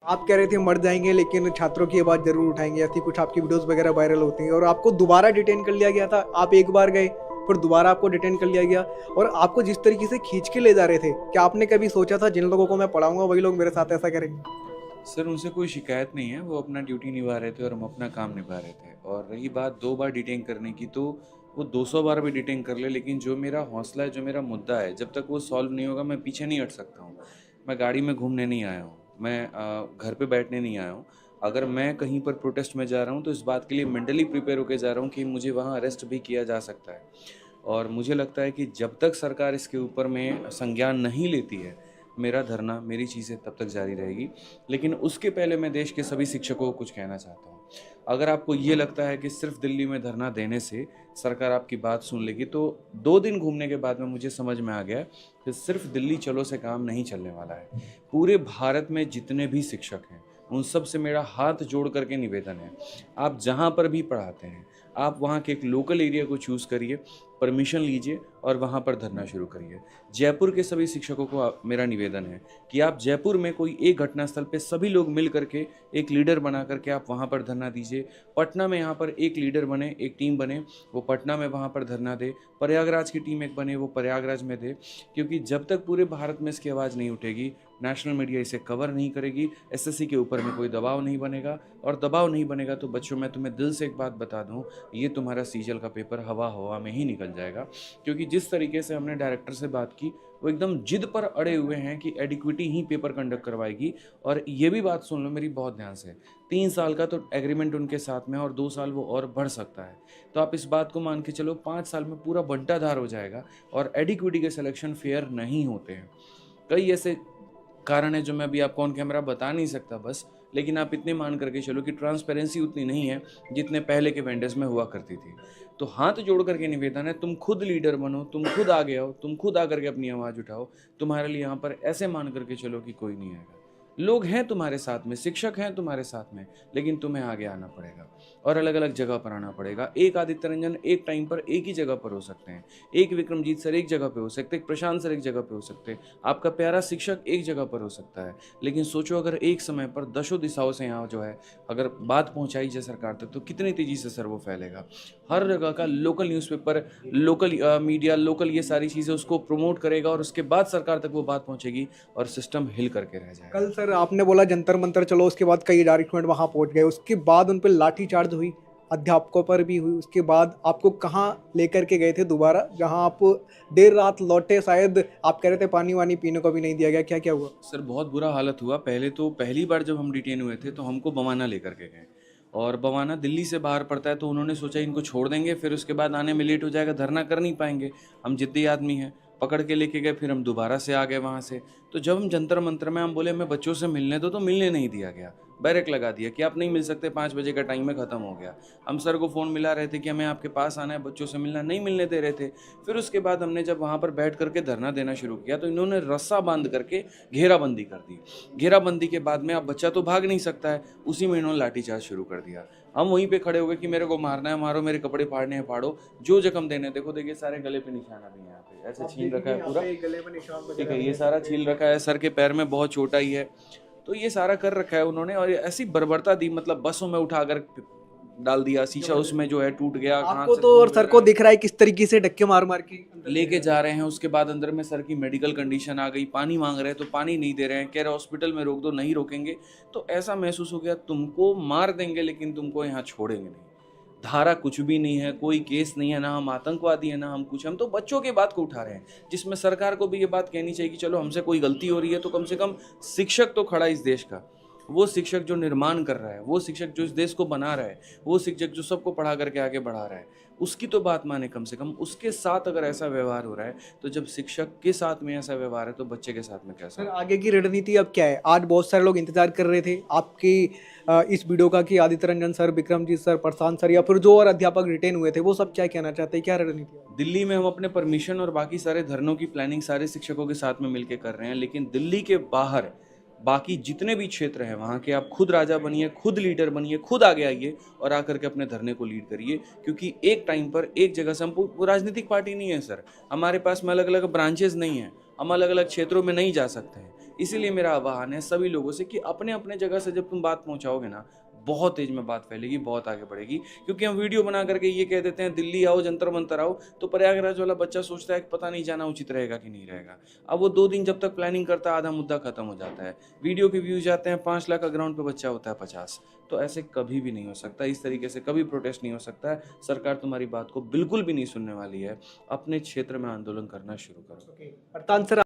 आप कह रहे थे मर जाएंगे लेकिन छात्रों की आवाज़ जरूर उठाएंगे, ऐसी कुछ आपकी वीडियोस वगैरह वायरल होती हैं और आपको दोबारा डिटेन कर लिया गया था। आप एक बार गए फिर दोबारा आपको डिटेन कर लिया गया और आपको जिस तरीके से खींच के ले जा रहे थे, क्या आपने कभी सोचा था जिन लोगों को मैं पढ़ाऊंगा वही लोग मेरे साथ ऐसा करेंगे? सर उनसे कोई शिकायत नहीं है, वो अपना ड्यूटी निभा रहे थे और हम अपना काम निभा रहे थे। और रही बात 2 बार डिटेन करने की, तो वो 200 बार भी डिटेन कर ले, लेकिन जो मेरा हौसला है, जो मेरा मुद्दा है, जब तक वो सॉल्व नहीं होगा मैं पीछे नहीं हट सकता हूँ। मैं गाड़ी में घूमने नहीं आया हूँ, मैं घर पे बैठने नहीं आया हूँ। अगर मैं कहीं पर प्रोटेस्ट में जा रहा हूँ तो इस बात के लिए मेंटली प्रिपेयर होकर जा रहा हूँ कि मुझे वहाँ अरेस्ट भी किया जा सकता है। और मुझे लगता है कि जब तक सरकार इसके ऊपर में संज्ञान नहीं लेती है, मेरा धरना, मेरी चीज़ें तब तक जारी रहेगी। लेकिन उसके पहले मैं देश के सभी शिक्षकों को कुछ कहना चाहता हूँ। अगर आपको ये लगता है कि सिर्फ दिल्ली में धरना देने से सरकार आपकी बात सुन लेगी, तो 2 दिन घूमने के बाद में मुझे समझ में आ गया कि सिर्फ दिल्ली चलो से काम नहीं चलने वाला है। पूरे भारत में जितने भी शिक्षक हैं, उन सब से मेरा हाथ जोड़ करके निवेदन है, आप जहाँ पर भी पढ़ाते हैं, आप वहाँ के एक लोकल एरिया को चूज़ करिए, परमिशन लीजिए और वहाँ पर धरना शुरू करिए। जयपुर के सभी शिक्षकों को मेरा निवेदन है कि आप जयपुर में कोई एक घटनास्थल पे सभी लोग मिल करके एक लीडर बना करके आप वहाँ पर धरना दीजिए। पटना में यहाँ पर एक लीडर बने, एक टीम बने, वो पटना में वहाँ पर धरना दे। प्रयागराज की टीम एक बने, वो प्रयागराज में दे। क्योंकि जब तक पूरे भारत में इसकी आवाज़ नहीं उठेगी, नेशनल मीडिया इसे कवर नहीं करेगी, एसएससी के ऊपर में कोई दबाव नहीं बनेगा। और दबाव नहीं बनेगा तो बच्चों, मैं तुम्हें दिल से एक बात बता दूं, ये तुम्हारा सीजल का पेपर हवा हवा में ही निकल जाएगा। क्योंकि जिस तरीके से हमने डायरेक्टर से बात की, वो एकदम जिद पर अड़े हुए हैं कि एडिक्विटी ही पेपर कंडक्ट करवाएगी। और ये भी बात सुन लो मेरी बहुत ध्यान से, 3 साल का तो एग्रीमेंट उनके साथ में और 2 साल वो और बढ़ सकता है। तो आप इस बात को मान के चलो 5 साल में पूरा बंटाधार हो जाएगा। और एडिक्विटी के सिलेक्शन फेयर नहीं होते हैं। कई ऐसे कारण है जो मैं अभी आपको ऑन कैमरा बता नहीं सकता बस, लेकिन आप इतने मान करके चलो कि ट्रांसपेरेंसी उतनी नहीं है जितने पहले के वेंडर्स में हुआ करती थी। तो हाथ जोड़ करके निवेदन है, तुम खुद लीडर बनो, तुम खुद आगे आओ, तुम खुद आकर के अपनी आवाज़ उठाओ। तुम्हारे लिए यहाँ पर ऐसे मान करके चलो कि कोई नहीं आएगा। लोग हैं तुम्हारे साथ में, शिक्षक हैं तुम्हारे साथ में, लेकिन तुम्हें आगे आना पड़ेगा और अलग अलग जगह पर आना पड़ेगा। एक आदित्य रंजन एक टाइम पर एक ही जगह पर हो सकते हैं, एक विक्रमजीत सर एक जगह पे हो सकते हैं, एक प्रशांत सर एक जगह पे हो सकते हैं, आपका प्यारा शिक्षक एक जगह पर हो सकता है। लेकिन सोचो अगर एक समय पर दशों दिशाओं से यहाँ जो है अगर बात पहुँचाई जाए सरकार तक, तो कितनी तेज़ी से सर वो फैलेगा। हर जगह का local newspaper, local media, local ये सारी चीज़ें उसको प्रमोट करेगा और उसके बाद सरकार तक वो बात पहुँचेगी और सिस्टम हिल करके रह जाएगा। कल सर आपने बोला जंतर मंतर चलो, उसके बाद कई डायरेक्टरेट वहां पहुंच गए, उसके बाद उन पर लाठीचार्ज हुई, अध्यापकों पर भी हुई। उसके बाद आपको कहाँ लेकर के गए थे दोबारा, जहां आप देर रात लौटे, शायद आप कह रहे थे पानी वानी पीने को भी नहीं दिया गया, क्या क्या हुआ? सर बहुत बुरा हालत हुआ। पहले तो पहली बार जब हम डिटेन हुए थे तो हमको बवाना लेकर के गए, और बवाना दिल्ली से बाहर पड़ता है, तो उन्होंने सोचा इनको छोड़ देंगे, फिर उसके बाद आने में लेट हो जाएगा, धरना कर नहीं पाएंगे। हम जिद्दी आदमी हैं, पकड़ के लेके गए, फिर हम दोबारा से आ गए वहाँ से। तो जब हम जंतर मंतर में हम बोले हमें बच्चों से मिलने दो, तो मिलने नहीं दिया गया, बैरक लगा दिया कि आप नहीं मिल सकते, 5 बजे का टाइम है, ख़त्म हो गया। हम सर को फ़ोन मिला रहे थे कि हमें आपके पास आना है, बच्चों से मिलना, नहीं मिलने दे रहे थे। फिर उसके बाद हमने जब वहाँ पर बैठ करके धरना देना शुरू किया, तो इन्होंने रस्सा बांध करके घेराबंदी कर दी। घेराबंदी के बाद में अब बच्चा तो भाग नहीं सकता है, उसी में इन्होंने लाठीचार्ज शुरू कर दिया। हम वहीं पे खड़े हो गए कि मेरे को मारना है मारो, मेरे कपड़े फाड़ने हैं फाड़ो, जो जख्म देने, देखो देखिए सारे गले पे निशान अभी यहाँ पे ऐसे छील रखा है पूरा, गले में निशान ठीक है, ये सारा छील रखा है, सर के पैर में बहुत चोट आई है। तो ये सारा कर रखा है उन्होंने, और ऐसी बर्बरता दी, मतलब बसों में उठाकर डाल दिया, शीशा उसमें जो है टूट गया, आपको तो और सर को दिख रहा है किस तरीके से धक्के मार मार के अंदर लेके जा रहे हैं। उसके बाद अंदर में सर की मेडिकल कंडीशन आ गई, पानी मांग रहे हैं तो पानी नहीं दे रहे हैं, कह रहे हॉस्पिटल में रोक दो, नहीं रोकेंगे। तो ऐसा महसूस हो गया तुमको मार देंगे लेकिन तुमको यहाँ छोड़ेंगे नहीं। धारा कुछ भी नहीं है, कोई केस नहीं है, ना हम आतंकवादी हैं, ना हम कुछ, हम तो बच्चों की बात को उठा रहे हैं, जिसमें सरकार को भी ये बात कहनी चाहिए कि चलो हमसे कोई गलती हो रही है तो कम से कम शिक्षक तो खड़ा है इस देश का, वो शिक्षक जो निर्माण कर रहा है, वो शिक्षक जो इस देश को बना रहा है, वो शिक्षक जो सबको पढ़ा करके आगे बढ़ा रहा है, उसकी तो बात माने कम से कम। उसके साथ अगर ऐसा व्यवहार हो रहा है, तो जब शिक्षक के साथ में ऐसा व्यवहार है तो बच्चे के साथ में कैसा? सर आगे की रणनीति अब क्या है? आज बहुत सारे लोग इंतजार कर रहे थे आपकी इस वीडियो का कि आदित्य रंजन सर, विक्रमजीत सर, प्रशांत सर या फिर जो और अध्यापक रिटेन हुए थे, वो सब क्या कहना चाहते हैं, क्या रणनीति है? दिल्ली में हम अपने परमिशन और बाकी सारे धरनों की प्लानिंग सारे शिक्षकों के साथ में मिलकर कर रहे हैं, लेकिन दिल्ली के बाहर बाकी जितने भी क्षेत्र हैं वहाँ के, आप खुद राजा बनिए, खुद लीडर बनिए, खुद आगे आइए और आकर के अपने धरने को लीड करिए। क्योंकि एक टाइम पर एक जगह से, हम राजनीतिक पार्टी नहीं है सर, हमारे पास में अलग अलग ब्रांचेज नहीं हैं, हम अलग अलग क्षेत्रों में नहीं जा सकते हैं। इसीलिए मेरा आह्वान है सभी लोगों से कि अपने अपने जगह से जब तुम बात पहुंचाओगे ना, बहुत तेज में बात फैलेगी, बहुत आगे बढ़ेगी। क्योंकि हम वीडियो बना करके ये कह देते हैं दिल्ली आओ, जंतर मंतर आओ, तो प्रयागराज वाला बच्चा सोचता है कि पता नहीं जाना उचित रहेगा कि नहीं रहेगा। अब वो 2 दिन जब तक प्लानिंग करता है, आधा मुद्दा खत्म हो जाता है। वीडियो के व्यूज आते हैं 5 लाख का, ग्राउंड पे बच्चा होता है 50। तो ऐसे कभी भी नहीं हो सकता, इस तरीके से कभी प्रोटेस्ट नहीं हो सकता है। सरकार तुम्हारी बात को बिल्कुल भी नहीं सुनने वाली है। अपने क्षेत्र में आंदोलन करना शुरू करो। अर्थात सर